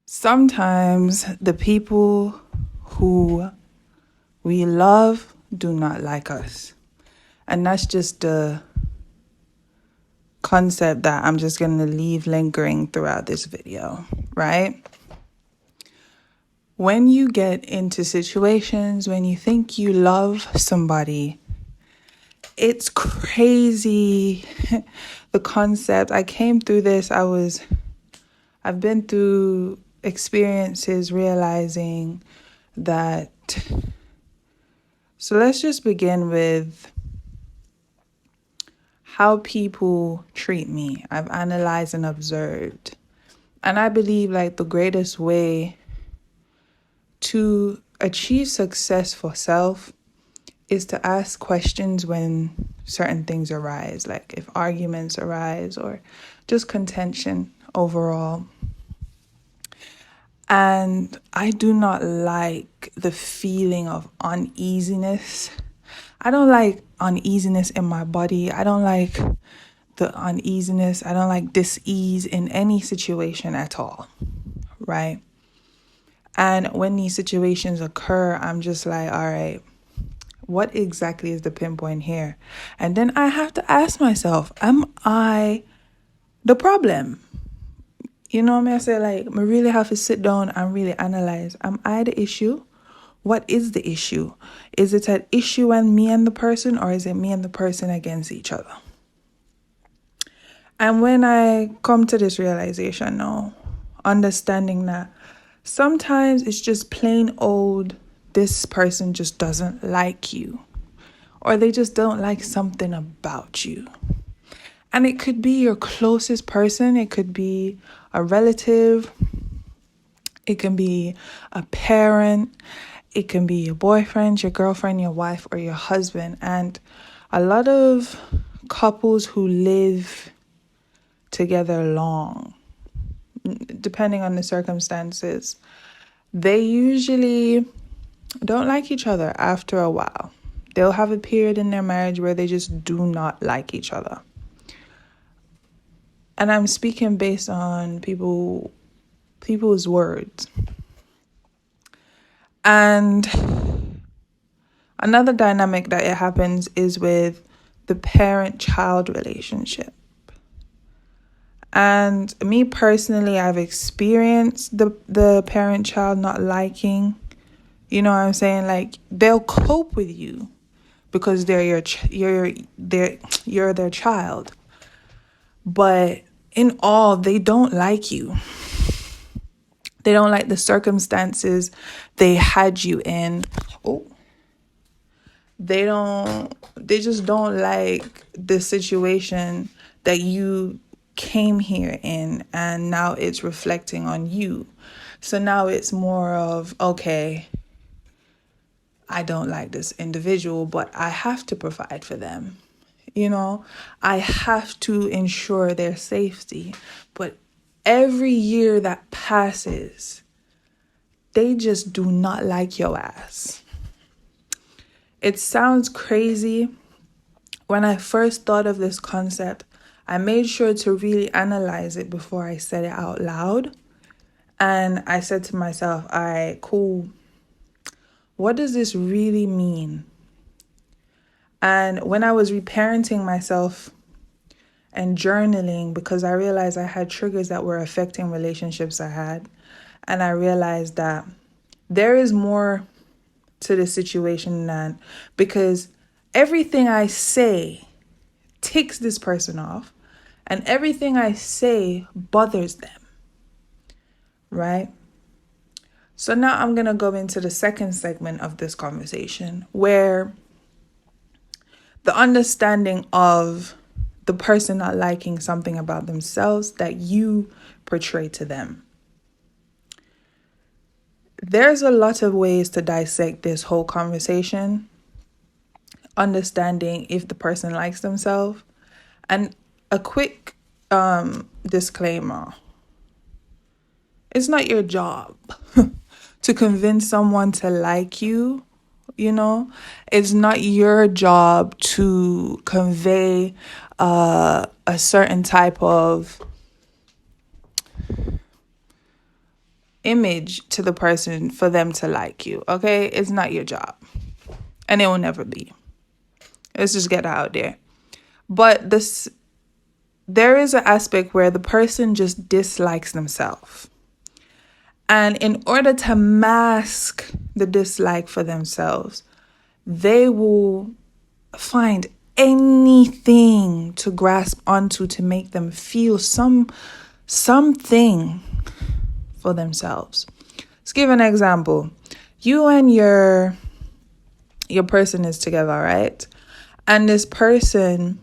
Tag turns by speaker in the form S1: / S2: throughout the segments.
S1: Sometimes the people who we love do not like us. And that's just the concept that I'm just going to leave lingering throughout this video, right? When you get into situations, when you think you love somebody, it's crazy. The concept, I came through this, I've been through experiences realizing that. So let's just begin with how people treat me. I've analyzed and observed. And I believe the greatest way to achieve success for self is to ask questions when certain things arise, like if arguments arise or just contention overall. And I do not like the feeling of uneasiness. I don't like uneasiness in my body. I don't like the uneasiness. I don't like dis-ease in any situation at all, right? And when these situations occur, I'm just like, all right, what exactly is the pinpoint here? And then I have to ask myself, am I the problem? You know what I mean? I say I really have to sit down and really analyze. Am I the issue? What is the issue? Is it an issue and me and the person, or is it me and the person against each other? And when I come to this realization now, understanding that sometimes it's just plain old, this person just doesn't like you, or they just don't like something about you. And it could be your closest person. It could be a relative. It can be a parent. It can be your boyfriend, your girlfriend, your wife, or your husband. And a lot of couples who live together long, depending on the circumstances, they usually don't like each other after a while. They'll have a period in their marriage where they just do not like each other. And I'm speaking based on people's words. And another dynamic that it happens is with the parent-child relationship. And me personally, I've experienced the parent-child not liking. You know what I'm saying? They'll cope with you because they're you're their child. But in all, they don't like you. They don't like the circumstances they had you in. They just don't like the situation that you came here in, and now it's reflecting on you. So now it's more of, okay, I don't like this individual, but I have to provide for them. I have to ensure their safety. But every year that passes, they just do not like your ass. It sounds crazy. When I first thought of this concept, I made sure to really analyze it before I said it out loud. And I said to myself, all right, cool. What does this really mean? And when I was reparenting myself and journaling, because I realized I had triggers that were affecting relationships I had, and I realized that there is more to the situation than, because everything I say ticks this person off, and everything I say bothers them, right? So now I'm going to go into the second segment of this conversation, where the understanding of the person not liking something about themselves that you portray to them. There's a lot of ways to dissect this whole conversation, understanding if the person likes themselves. And a quick disclaimer: it's not your job to convince someone to like you. It's not your job to convey a certain type of image to the person for them to like you, okay? It's not your job. And it will never be. Let's just get out there. But there is an aspect where the person just dislikes themselves. And in order to mask the dislike for themselves, they will find anything to grasp onto to make them feel something for themselves. Let's give an example. You and your person is together, right? And this person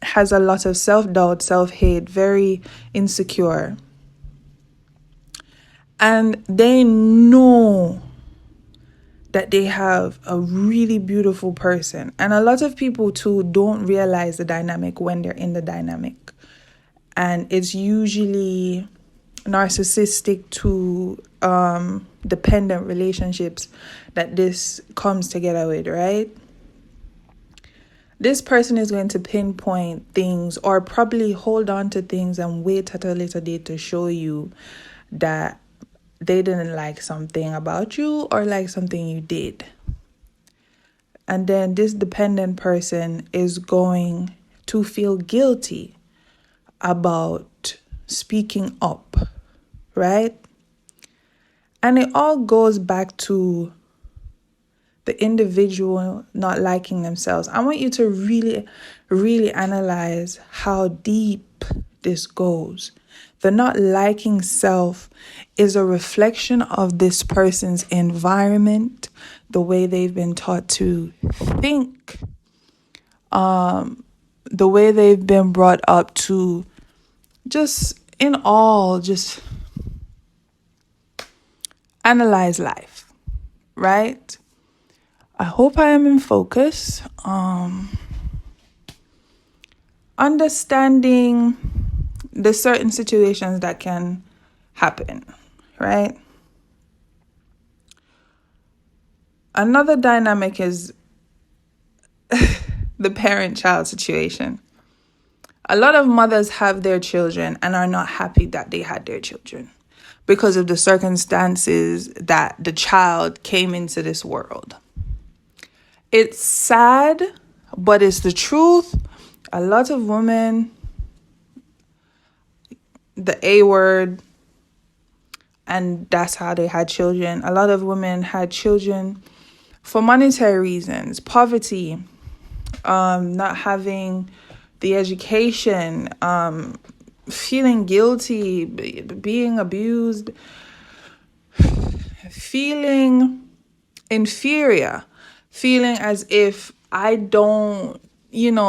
S1: has a lot of self-doubt, self-hate, very insecure. And they know that they have a really beautiful person. And a lot of people too don't realize the dynamic when they're in the dynamic. And it's usually narcissistic to dependent relationships that this comes together with, right? This person is going to pinpoint things or probably hold on to things and wait at a later date to show you that they didn't like something about you or like something you did. And then this dependent person is going to feel guilty about speaking up, right? And it all goes back to the individual not liking themselves. I want you to really, really analyze how deep this goes. The not liking self is a reflection of this person's environment, the way they've been taught to think, the way they've been brought up to just analyze life, right? I hope I am in focus. Understanding the certain situations that can happen, right? Another dynamic is the parent-child situation. A lot of mothers have their children and are not happy that they had their children because of the circumstances that the child came into this world. It's sad, but it's the truth. A lot of women, the A word, and that's how they had children. A lot of women had children for monetary reasons, poverty, not having the education, feeling guilty, being abused, feeling inferior, feeling as if I don't,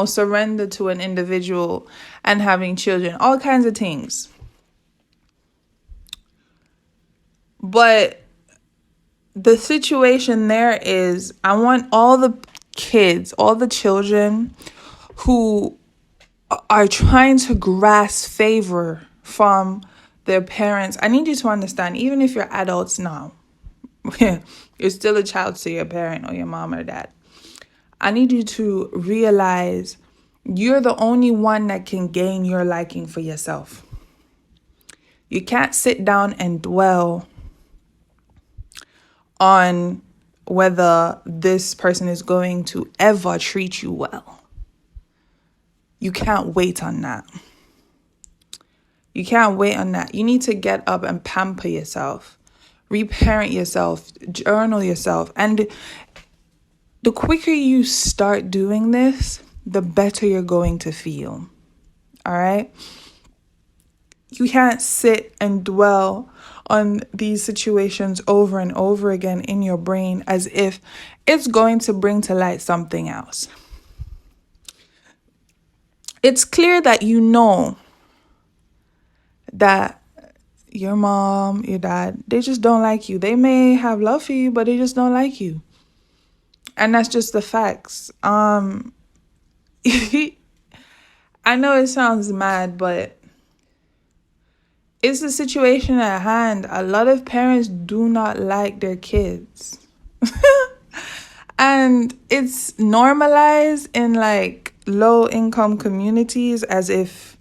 S1: surrender to an individual and having children, all kinds of things. But the situation there is, I want all the kids, all the children who are trying to grasp favor from their parents. I need you to understand, even if you're adults now, you're still a child to your parent or your mom or dad. I need you to realize you're the only one that can gain your liking for yourself. You can't sit down and dwell on whether this person is going to ever treat you well. You can't wait on that. You can't wait on that. You need to get up and pamper yourself, reparent yourself, journal yourself. And the quicker you start doing this, the better you're going to feel. All right? You can't sit and dwell on these situations over and over again in your brain as if it's going to bring to light something else. It's clear that you know that your mom, your dad, they just don't like you. They may have love for you, but they just don't like you. And that's just the facts. I know it sounds mad, but it's the situation at hand. A lot of parents do not like their kids. And it's normalized in low income communities as if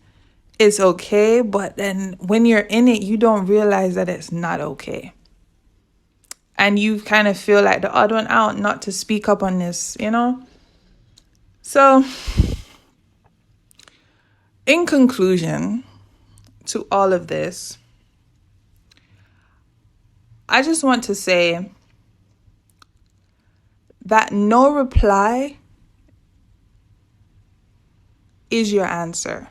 S1: it's okay, but then when you're in it, you don't realize that it's not okay. And you kind of feel like the odd one out not to speak up on this, you know? So, in conclusion to all of this, I just want to say that no reply is your answer.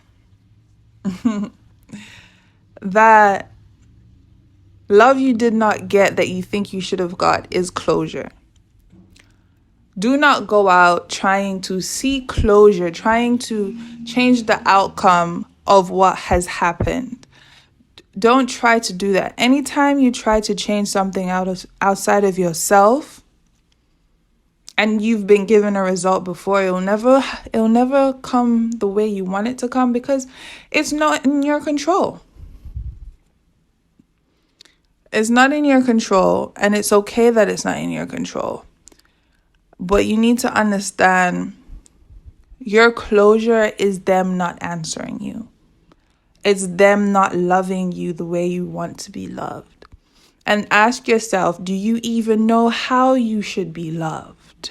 S1: That love you did not get that you think you should have got is closure. Do not go out trying to seek closure, trying to change the outcome of what has happened. Don't try to do that. Anytime you try to change something outside of yourself and you've been given a result before, it'll never come the way you want it to come because it's not in your control. It's not in your control, and it's okay that it's not in your control. But you need to understand your closure is them not answering you. It's them not loving you the way you want to be loved. And ask yourself, do you even know how you should be loved?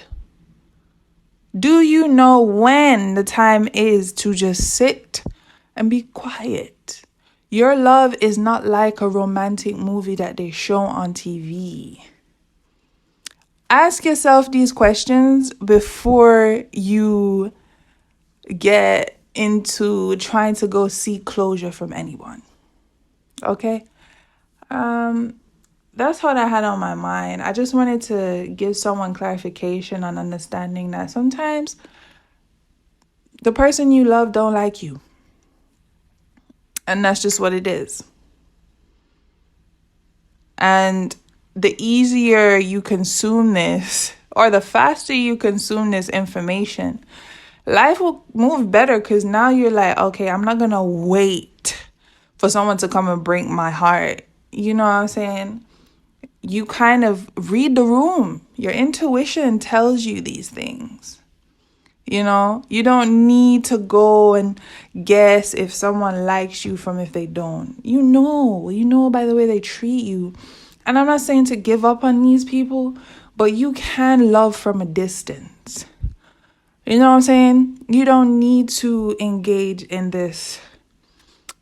S1: Do you know when the time is to just sit and be quiet? Your love is not like a romantic movie that they show on TV. Ask yourself these questions before you get into trying to go seek closure from anyone. Okay? That's what I had on my mind. I just wanted to give someone clarification on understanding that sometimes the person you love don't like you. And that's just what it is. And the easier you consume this, or the faster you consume this information, life will move better because now you're like, okay, I'm not going to wait for someone to come and break my heart. You know what I'm saying? You kind of read the room. Your intuition tells you these things. You know, you don't need to go and guess if someone likes you from if they don't. You know by the way they treat you. And I'm not saying to give up on these people, but you can love from a distance. You know what I'm saying? You don't need to engage in this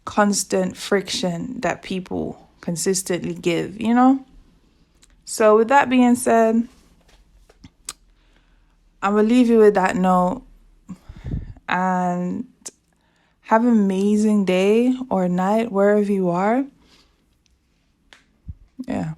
S1: constant friction that people consistently give, you know? So with that being said, I'm going to leave you with that note and have an amazing day or night wherever you are. Yeah.